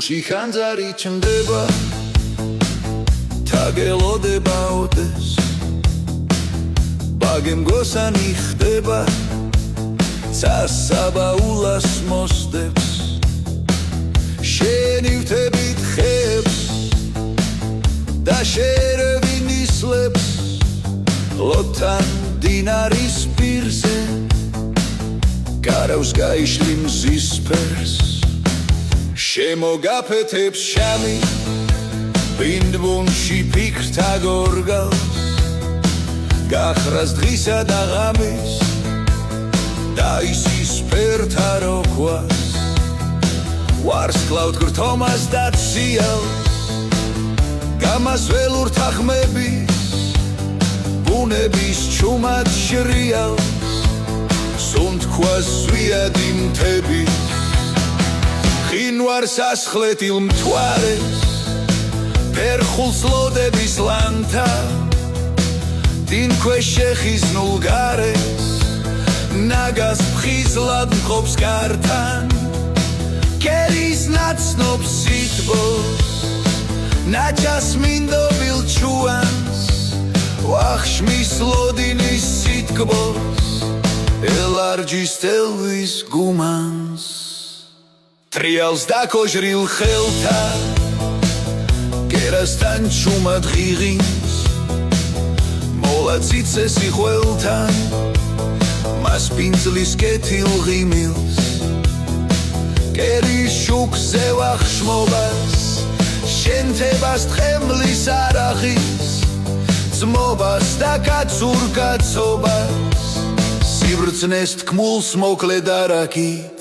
გულში ხანძარი ჩნდება თაგელოდება ოდეს ბაგემგოსანი ხდება სასაბაულას მოსდებს შენი ვთებით ხებს და შერევი ნისლებს ლოთან დინარის პირზე გარავს გაიშლი მზის ფერს შემოგაფეთებს შამი ბინდბუნში ფიქრთა გორგალს გახრას დღისა და ღამის და ისის ფერთა როქვას ვარსკვლავთ გრთომას და ციალს გამას ველურ თახმების ბუნების ჩუმად შრიალს სუნთქვას ზვიადი მთების ხინვარს ასხლეტილ მთვარეს ფერხულს ლოდების ლანთა დინ ქვეშ შეხიზნულ გარეს ნაგას ფხიზლად მყოფს გართან კერის ნაცნობს სითბოს ნაჯას მინდობილ ჩუანს ვახშმის ლოდინის სითკბოს ელარჯის თელვის გუმანს ტრიალს დაკოჟრილ ხელთა კერასთან ჩუმად ღიღინს მოლაციცე სიხველთან მას პინძლის კეთილ ღიმილს კერის შუქზე ვახშმობას შენთებას თხემლის არახის ძმობას და კაცურ კაცობას სიბრძნეს თქმულს მოკლე დარაკით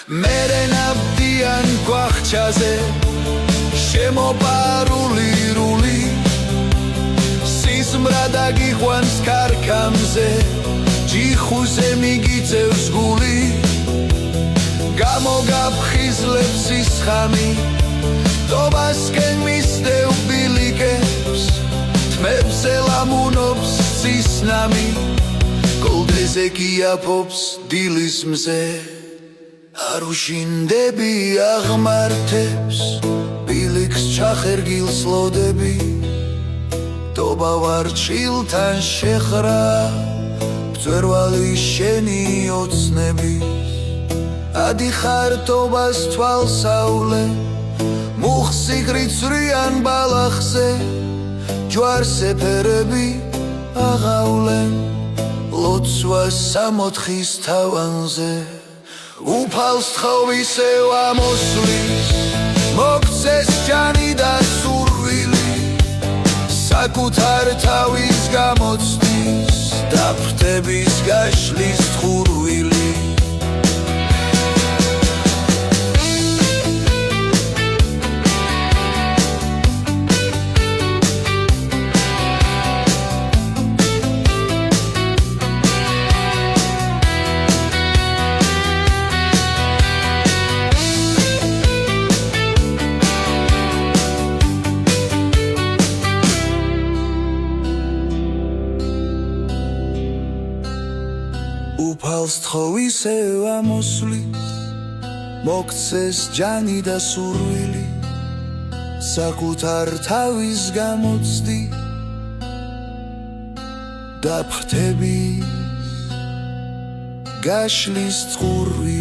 მერე ნაბდიან გვახჩაზე შემოპარული რული სიზმრა დაგიყვანს ქარქამზე ჯიხუზე მიგიწევს გული გამოგაფხიზლებს ის ხამი ტობასკენ მისდევ ბილიკებს თმებზე ლამუნობს ცისნამი გოლდეზე გიაფობს დილის მზე არ უშინდები აღმართებს ბილიქს ჩახერგილს ლოდები ტობა ვარჩილთან შეხრა ბძვერვალი შენი ოცნების ადიხარ ტობას თვალსაულე მუხსიგრიცრიან ბალახზე ჯვარსეფერები აღავლენ ლოცვას სამოთხის თავანზე უფალს თხოვისევ ამოსვლის მოგცეს ჯანი და სურვილი საკუთარ თავის გამოცდის დაფრთების გაშლის თხურვილი უფალს თხოვისევ ამოსვლის მოგცეს ჯანი და სურვილი საკუთარ თავის გამოცდი დაფრთების გაშლის თხურვილი